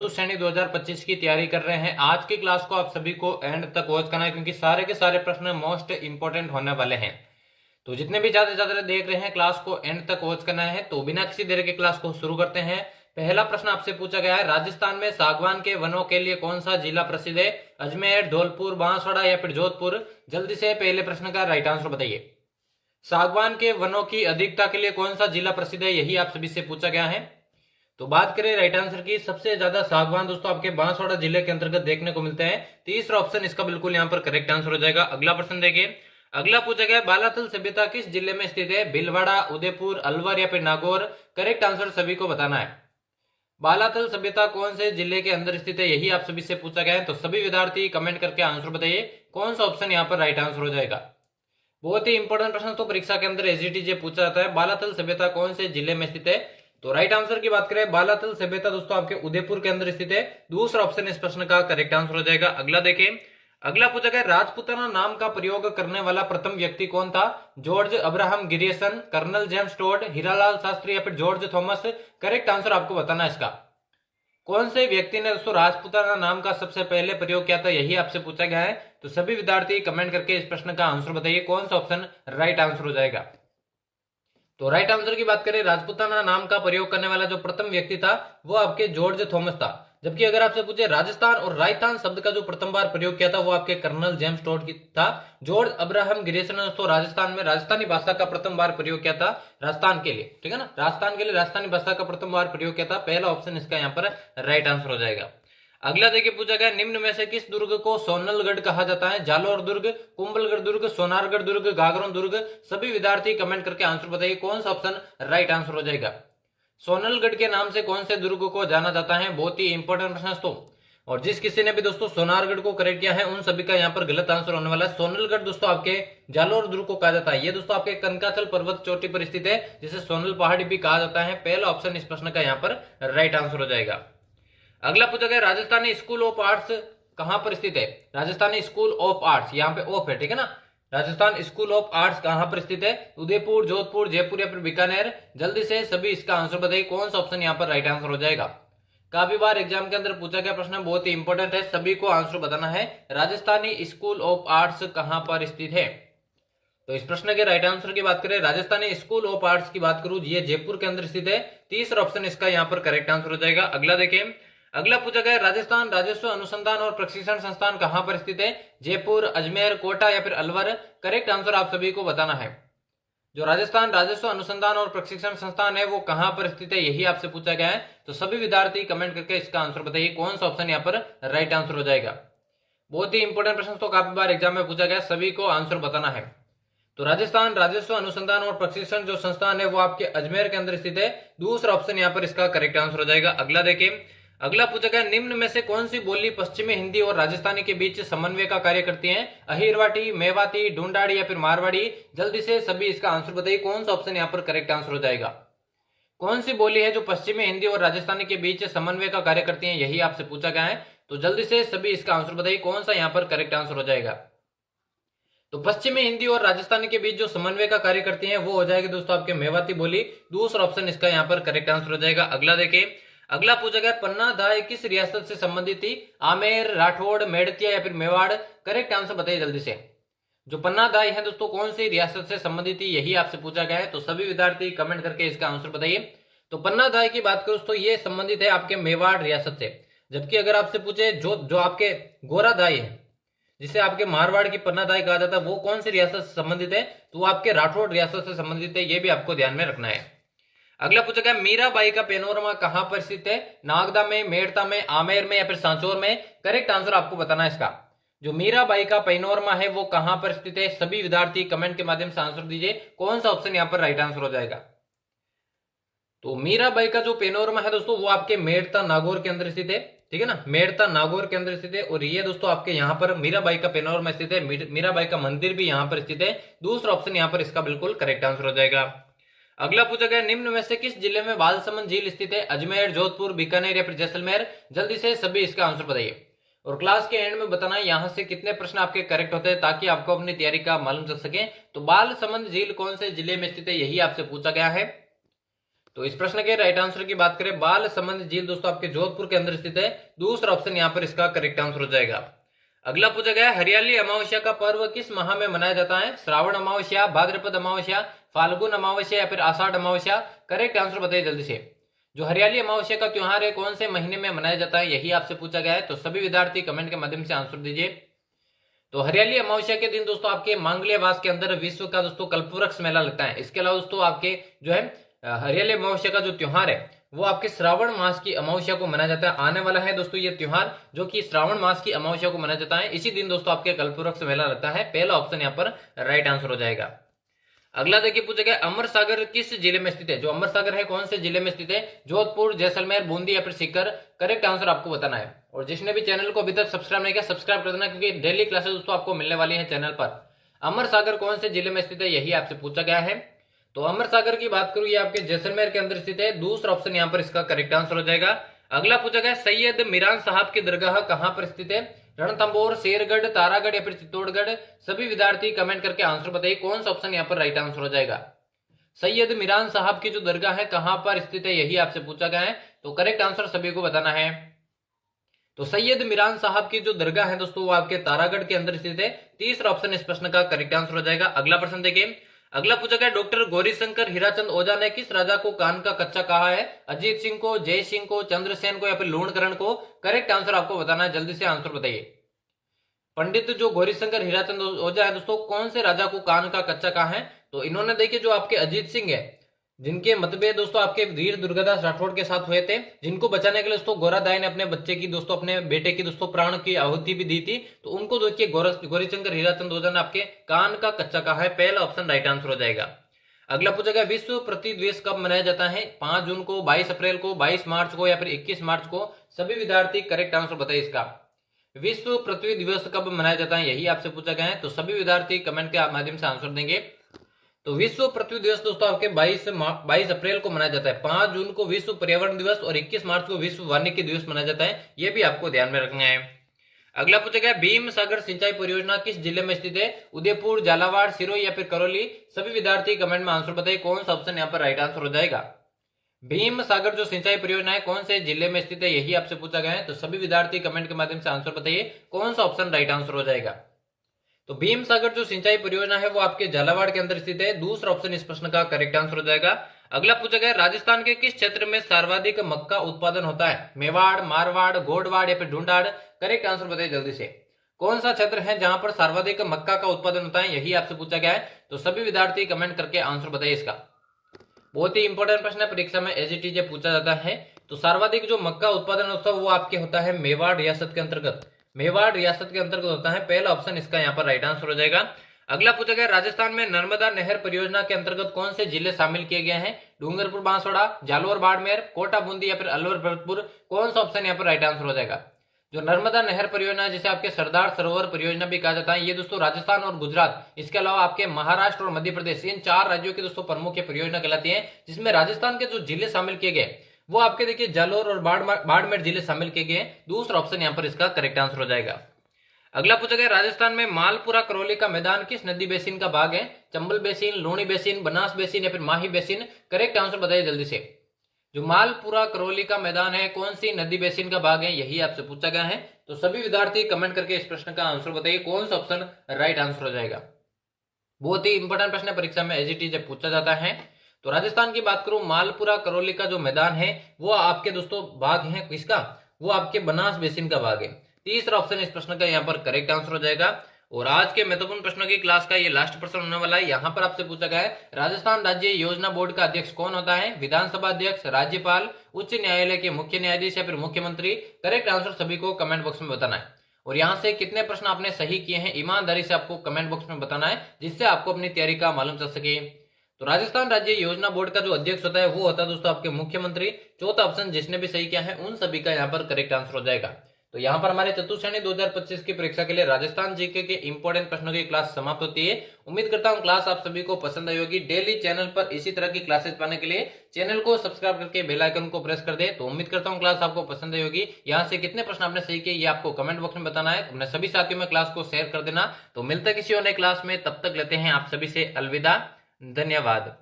तो श्रेणी 2025 की तैयारी कर रहे हैं। आज की क्लास को आप सभी को एंड तक वॉच करना है क्योंकि सारे के सारे प्रश्न मोस्ट इंपोर्टेंट होने वाले हैं। तो जितने भी ज्यादा ज्यादा देख रहे हैं क्लास को एंड तक वॉच करना है। तो बिना किसी देर के क्लास को शुरू करते हैं। पहला प्रश्न आपसे पूछा गया है, राजस्थान में सागवान के वनों के लिए कौन सा जिला प्रसिद्ध है? अजमेर, धौलपुर, बांसवाड़ा या फिर जोधपुर? जल्दी से पहले प्रश्न का राइट आंसर बताइए। सागवान के वनों की अधिकता के लिए कौन सा जिला प्रसिद्ध है, यही आप सभी से पूछा गया है। तो बात करें राइट आंसर की, सबसे ज्यादा सागवान दोस्तों आपके बांसवाड़ा जिले के अंतर्गत देखने को मिलते हैं। तीसरा ऑप्शन इसका बिल्कुल यहाँ पर करेक्ट आंसर हो जाएगा। अगला प्रश्न देखिए। अगला पूछा गया, बालाथल सभ्यता किस जिले में स्थित है? भीलवाड़ा, उदयपुर, अलवर या फिर नागौर? करेक्ट आंसर सभी को बताना है। बालाथल सभ्यता कौन से जिले के अंदर स्थित है, यही आप सभी से पूछा गया है। तो सभी विद्यार्थी कमेंट करके आंसर बताइए कौन सा ऑप्शन यहाँ पर राइट आंसर हो जाएगा। बहुत ही इंपॉर्टेंट प्रश्न तो परीक्षा के अंदर एसजीटीजे पूछा जाता है। बालाथल सभ्यता कौन से जिले में स्थित है? तो राइट आंसर की बात करें, बालाथल सभ्यता दोस्तों आपके उदयपुर के अंदर स्थित है। दूसरा ऑप्शन इस प्रश्न का करेक्ट आंसर हो जाएगा। अगला देखें। अगला पूछा गया, राजपुताना नाम का प्रयोग करने वाला प्रथम व्यक्ति कौन था? George Abraham Grierson, colonel James Tod, Hiralal Shastri या फिर जॉर्ज थॉमस? करेक्ट आंसर आपको बताना है इसका। कौन से व्यक्ति ने दोस्तों राजपुताना नाम का सबसे पहले प्रयोग किया था, यही आपसे पूछा गया है। तो सभी विद्यार्थी कमेंट करके इस प्रश्न का आंसर बताइए कौन सा ऑप्शन राइट आंसर हो जाएगा। तो राइट आंसर की बात करें, राजपुताना नाम का प्रयोग करने वाला जो प्रथम व्यक्ति था वो आपके जॉर्ज थॉमस था। जबकि अगर आपसे पूछे राजस्थान और राजस्थान शब्द का जो प्रथम बार प्रयोग किया था वो आपके कर्नल जेम्स टोड की था। जॉर्ज अब्राहम गिरियसन ने दोस्तों राजस्थान में राजस्थानी भाषा का प्रथम बार प्रयोग किया था राजस्थान के लिए, ठीक है ना। राजस्थान के लिए राजस्थानी भाषा का प्रथम बार प्रयोग किया था। पहला ऑप्शन इसका यहाँ पर राइट आंसर हो जाएगा। अगला देखिए, पूछा गया, निम्न में से किस दुर्ग को सोनलगढ़ कहा जाता है? जालोर दुर्ग, कुंभलगढ़ दुर्ग, सोनारगढ़ दुर्ग, गागरोन दुर्ग? सभी विद्यार्थी कमेंट करके आंसर बताइए कौन सा ऑप्शन राइट आंसर हो जाएगा। सोनलगढ़ के नाम से कौन से दुर्ग को जाना जाता है? बहुत ही इंपॉर्टेंट प्रश्न दोस्तों। और जिस किसी ने भी दोस्तों सोनारगढ़ को करेक्ट किया है उन सभी का यहाँ पर गलत आंसर होने वाला है। सोनलगढ़ दोस्तों आपके जालोर दुर्ग को कहा जाता है। ये दोस्तों आपके कनकाचल पर्वत चोटी पर स्थित है जिसे सोनल पहाड़ी भी कहा जाता है। पहला ऑप्शन इस प्रश्न का यहाँ पर राइट आंसर हो जाएगा। अगला पूछा गया, राजस्थानी स्कूल ऑफ आर्ट्स कहां पर स्थित है? राजस्थानी स्कूल ऑफ आर्ट्स, यहाँ पे ऑफ है, ठीक है ना। राजस्थान स्कूल ऑफ आर्ट्स कहां पर स्थित है? उदयपुर, जोधपुर, जयपुर या फिर बीकानेर? जल्दी से सभी इसका आंसर बताइए कौन सा ऑप्शन यहाँ पर राइट आंसर हो जाएगा। काफी बार एग्जाम के अंदर पूछा गया प्रश्न, बहुत ही इंपॉर्टेंट है, सभी को आंसर बताना है। राजस्थानी स्कूल ऑफ आर्ट्स कहां पर स्थित है? तो इस प्रश्न के राइट आंसर की बात करें, राजस्थानी स्कूल ऑफ आर्ट्स की बात करूं, ये जयपुर के अंदर स्थित है। तीसरा ऑप्शन इसका यहाँ पर करेक्ट आंसर हो जाएगा। अगला देखें। अगला पूछा गया, राजस्थान राजस्व अनुसंधान और प्रशिक्षण संस्थान कहां पर स्थित है? जयपुर, अजमेर, कोटा या फिर अलवर? करेक्ट आंसर आप सभी को बताना है। जो राजस्थान राजस्व अनुसंधान और प्रशिक्षण संस्थान है वो कहां पर स्थित है, यही आपसे पूछा गया है। तो सभी विद्यार्थी कमेंट करके इसका आंसर बताइए कौन सा ऑप्शन यहाँ पर राइट आंसर हो जाएगा। बहुत ही इंपॉर्टेंट प्रश्न तो काफी बार एग्जाम में पूछा गया, सभी को आंसर बताना है। तो राजस्थान राजस्व अनुसंधान और प्रशिक्षण जो संस्थान है वो आपके अजमेर के अंदर स्थित है। दूसरा ऑप्शन यहाँ पर इसका करेक्ट आंसर हो जाएगा। अगला देखिए। अगला पूछा गया, निम्न में से कौन सी बोली पश्चिमी हिंदी और राजस्थानी के बीच समन्वय का कार्य करती है? अहिरवाटी, मेवाती, ढूंढाड़ी या फिर मारवाड़ी? जल्दी से सभी इसका आंसर बताइए कौन सा ऑप्शन यहाँ पर करेक्ट आंसर हो जाएगा। कौन सी बोली है जो पश्चिमी हिंदी और राजस्थानी के बीच समन्वय का कार्य करती है, यही आपसे पूछा गया है। तो जल्दी से सभी इसका आंसर बताइए कौन सा यहाँ पर करेक्ट आंसर हो जाएगा। तो पश्चिमी हिंदी और राजस्थानी के बीच जो समन्वय का कार्य करती हैं वो हो जाएगी दोस्तों आपके मेवाती बोली। दूसरा ऑप्शन इसका यहाँ पर करेक्ट आंसर हो जाएगा। अगला देखिए। अगला पूछा गया, पन्ना दाई किस रियासत से संबंधित थी? आमेर, राठौड़, मेड़तिया या फिर मेवाड़? करेक्ट आंसर बताइए जल्दी से। जो पन्ना दाई है दोस्तों कौन सी रियासत से संबंधित थी, यही आपसे पूछा गया है। तो सभी विद्यार्थी कमेंट करके इसका आंसर बताइए। तो पन्ना दाई की बात करो दोस्तों ये संबंधित है आपके मेवाड़ रियासत से। जबकि अगर आपसे पूछे जो जो आपके गोरा दाई है जिसे आपके मारवाड़ की पन्ना दाई कहा जाता है वो कौन सी रियासत से संबंधित है, तो वो आपके राठौड़ रियासत से संबंधित है। ये भी आपको ध्यान में रखना है। अगला पूछा गया, मीराबाई का पेनोरमा कहां पर स्थित है? नागदा में, मेड़ता में, आमेर में या फिर सांचौर में? करेक्ट आंसर आपको बताना है इसका। जो मीराबाई का पेनोरमा है वो कहां पर स्थित है? सभी विद्यार्थी कमेंट के माध्यम से आंसर दीजिए कौन सा ऑप्शन यहाँ पर राइट आंसर हो जाएगा। तो मीराबाई का जो पेनोरमा है दोस्तों वो आपके मेड़ता नागौर के अंदर स्थित है, ठीक है ना। मेड़ता नागौर के अंदर स्थित है। और ये दोस्तों आपके यहाँ पर मीराबाई का पेनोरमा स्थित है। मीराबाई का मंदिर भी यहाँ पर स्थित है। दूसरा ऑप्शन यहाँ पर इसका बिल्कुल करेक्ट आंसर हो जाएगा। अगला पूछा गया, निम्न में से किस जिले में बालसमंद झील स्थित है? अजमेर, जोधपुर, बीकानेर या फिर जैसलमेर? जल्दी से सभी इसका आंसर बताइए। और क्लास के एंड में बताना यहाँ से कितने प्रश्न आपके करेक्ट होते हैं ताकि आपको अपनी तैयारी का मालूम चल सके। तो बालसमंद झील कौन से जिले में स्थित है, यही आपसे पूछा गया है। तो इस प्रश्न के राइट आंसर की बात करें, बाल संबंध झील दोस्तों आपके जोधपुर के अंदर स्थित है। दूसरा ऑप्शन यहाँ पर इसका करेक्ट आंसर हो जाएगा। अगला पूछा गया हरियाली अमावस्या का पर्व किस माह में मनाया जाता है? श्रावण अमावस्या, भाद्रपद अमावस्या, फाल्गुन अमावस्या या फिर आषाढ़ अमावस्या? करेक्ट आंसर बताइए जल्दी से। जो हरियाली अमावस्या का त्योहार है कौन से महीने में मनाया जाता है, यही आपसे पूछा गया है। तो सभी विद्यार्थी कमेंट के माध्यम से आंसर दीजिए। तो हरियाली अमावस्या के दिन दोस्तों आपके मांगलियावास के अंदर विश्व का दोस्तों कल्पवृक्ष मेला लगता है। इसके अलावा दोस्तों आपके जो है हरियाली अमावस्या का जो त्योहार है वो आपके श्रावण मास की अमावस्या को मनाया जाता है। आने वाला है दोस्तों ये त्योहार जो कि श्रावण मास की अमावस्या को मनाया जाता है। इसी दिन दोस्तों आपके कल्पवृक्ष मेला लगता है। पहला ऑप्शन यहाँ पर राइट आंसर हो जाएगा। अगला देखिए पूछा गया अमर सागर किस जिले में स्थित है? जो अमर सागर है कौन से जिले में स्थित है? जोधपुर, जैसलमेर, बूंदी या फिर सीकर? करेक्ट आंसर आपको बताना है। और जिसने भी चैनल को अभी तक सब्सक्राइब नहीं किया सब्सक्राइब कर देना, क्योंकि डेली क्लासेस दोस्तों आपको मिलने वाली है चैनल पर। अमर सागर कौन से जिले में स्थित है, यही आपसे पूछा गया है। तो अमर सागर की बात करूं ये आपके जैसलमेर के अंदर स्थित है। दूसरा ऑप्शन यहाँ पर इसका करेक्ट आंसर हो जाएगा। अगला पूछा गया सैयद मीरान साहब की दरगाह कहां पर स्थित है? रणथंबोर, शेरगढ़, तारागढ़ या फिर चित्तौड़गढ़? सभी विद्यार्थी कमेंट करके आंसर बताइए कौन सा ऑप्शन यहाँ पर राइट आंसर हो जाएगा। सैयद मीरान साहब की जो दरगाह है कहां पर स्थित है, यही आपसे पूछा गया है। तो करेक्ट आंसर सभी को बताना है। तो सैयद मीरान साहब की जो दरगाह है दोस्तों वो आपके तारागढ़ के अंदर स्थित है। तीसरा ऑप्शन इस प्रश्न का करेक्ट आंसर हो जाएगा। अगला प्रश्न देखिए। अगला पूछा गया डॉक्टर गौरीशंकर हीराचंद ओझा ने किस राजा को कान का कच्चा कहा है? अजीत सिंह को, जय सिंह को, चंद्रसेन को या फिर लूणकरण को? करेक्ट आंसर आपको बताना है, जल्दी से आंसर बताइए। पंडित जो गौरीशंकर हीराचंद ओझा है दोस्तों कौन से राजा को कान का कच्चा कहा है? तो इन्होंने देखिए जो आपके अजीत सिंह है जिनके मतभेद दोस्तों आपके वीर दुर्गादास राठौड़ के साथ हुए थे, जिनको बचाने के लिए दोस्तों गोरादाई ने अपने बच्चे की दोस्तों अपने बेटे की दोस्तों प्राण की आहुति भी दी थी। तो उनको देखिए गौरीशंकर हीराचंद ओझा ने आपके कान का कच्चा कहा है। पहला ऑप्शन राइट आंसर हो जाएगा। अगला पूछा गया विश्व पृथ्वी दिवस कब मनाया जाता है? 5 जून को, 22 अप्रैल को, 22 मार्च को या फिर 21 मार्च को? सभी विद्यार्थी करेक्ट आंसर बताइए इसका। विश्व पृथ्वी दिवस कब मनाया जाता है, यही आपसे पूछा गया है। तो सभी विद्यार्थी कमेंट के माध्यम से आंसर देंगे। तो विश्व पृथ्वी दिवस दोस्तों आपके 22 अप्रैल को मनाया जाता है। 5 जून को विश्व पर्यावरण दिवस और 21 मार्च को विश्व वानिकी दिवस मनाया जाता है। यह भी आपको ध्यान में रखना है। अगला पूछा गया भीम सागर सिंचाई परियोजना किस जिले में स्थित है? उदयपुर, झालावाड़, सिरोही या फिर करौली? सभी विद्यार्थी कमेंट में आंसर बताइए कौन सा ऑप्शन यहाँ पर राइट आंसर हो जाएगा। भीम सागर जो सिंचाई परियोजना है कौन से जिले में स्थित है, यही आपसे पूछा गया है। तो सभी विद्यार्थी कमेंट के माध्यम से आंसर बताइए कौन सा ऑप्शन राइट आंसर हो जाएगा। तो भीम सागर जो सिंचाई परियोजना है वो आपके झालावाड़ के अंदर स्थित है। दूसरा ऑप्शन इस प्रश्न का करेक्ट आंसर हो जाएगा। अगला पूछा गया राजस्थान के किस क्षेत्र में सर्वाधिक मक्का उत्पादन होता है? मेवाड़, मारवाड़, गोडवाड़ या फिर ढूंढाड़? करेक्ट आंसर बताइए जल्दी से। कौन सा क्षेत्र है जहां पर सर्वाधिक मक्का का उत्पादन होता है, यही आपसे पूछा गया है। तो सभी विद्यार्थी कमेंट करके आंसर बताइए इसका। बहुत ही इंपॉर्टेंट प्रश्न है, परीक्षा में एज इट इज पूछा जाता है। तो सर्वाधिक जो मक्का उत्पादन होता है वो आपके होता है मेवाड़ रियासत के अंतर्गत। मेवाड़ रियासत के अंतर्गत होता है। पहला ऑप्शन इसका यहाँ पर राइट आंसर हो जाएगा। अगला पूछा गया राजस्थान में नर्मदा नहर परियोजना के अंतर्गत कौन से जिले शामिल किए गए हैं? डूंगरपुर, बांसवाड़ा, जालोर, बाड़मेर, कोटा, बूंदी या फिर अलवर, भरतपुर? कौन सा ऑप्शन यहाँ पर राइट आंसर हो जाएगा। जो नर्मदा नहर परियोजना जिसे आपके सरदार सरोवर परियोजना भी कहा जाता है, ये दोस्तों राजस्थान और गुजरात, इसके अलावा आपके महाराष्ट्र और मध्य प्रदेश, इन 4 राज्यों की दोस्तों प्रमुख परियोजना कहलाती है। जिसमें राजस्थान के जो जिले शामिल किए गए वो आपके देखिए जालोर और बाड़मेर जिले शामिल किए गए। दूसरा ऑप्शन यहाँ पर इसका करेक्ट आंसर हो जाएगा। अगला पूछा गया राजस्थान में मालपुरा करौली का मैदान किस नदी बेसिन का भाग है? Chambal basin, Luni basin, Banas basin या फिर माही बेसिन? करेक्ट आंसर बताइए जल्दी से। जो मालपुरा करौली का मैदान है कौन सी नदी बेसिन का भाग है, यही आपसे पूछा गया है। तो सभी विद्यार्थी कमेंट करके इस प्रश्न का आंसर बताइए कौन सा ऑप्शन राइट आंसर हो जाएगा। बहुत ही इंपॉर्टेंट प्रश्न परीक्षा में एज इट इज पूछा जाता है। तो राजस्थान की बात करूं, मालपुरा करौली का जो मैदान है वो आपके दोस्तों भाग है किसका? वो आपके बनास बेसिन का भाग है। तीसरा ऑप्शन इस प्रश्न का यहाँ पर करेक्ट आंसर हो जाएगा। और आज के महत्वपूर्ण प्रश्नों की क्लास का ये लास्ट प्रश्न होने वाला है। यहाँ पर आपसे पूछा गया है राजस्थान राज्य योजना बोर्ड का अध्यक्ष कौन होता है? विधानसभा अध्यक्ष, राज्यपाल, उच्च न्यायालय के मुख्य न्यायाधीश या फिर मुख्यमंत्री? करेक्ट आंसर सभी को कमेंट बॉक्स में बताना है। और यहाँ से कितने प्रश्न आपने सही किए हैं ईमानदारी से आपको कमेंट बॉक्स में बताना है, जिससे आपको अपनी तैयारी का मालूम चल सके। तो राजस्थान राज्य योजना बोर्ड का जो अध्यक्ष होता है वो होता है दोस्तों आपके मुख्यमंत्री। चौथा ऑप्शन जिसने भी सही किया है उन सभी का यहाँ पर करेक्ट आंसर हो जाएगा। तो यहाँ पर हमारे चतुर्थ श्रेणी 2025 की परीक्षा के लिए राजस्थान जीके के इंपॉर्टेंट प्रश्नों की क्लास समाप्त होती है। उम्मीद करता हूँ क्लास आप सभी को पसंद आई होगी। डेली चैनल पर इसी तरह की क्लासेस पाने के लिए चैनल को सब्सक्राइब करके बेल आइकन को प्रेस कर दे। तो उम्मीद करता हूँ क्लास आपको पसंद आई होगी। यहाँ से कितने प्रश्न आपने सही किए ये आपको कमेंट बॉक्स में बताना है। अपने सभी साथियों में क्लास को शेयर कर देना। तो मिलते किसी और नई क्लास में, तब तक लेते हैं आप सभी से अलविदा। धन्यवाद।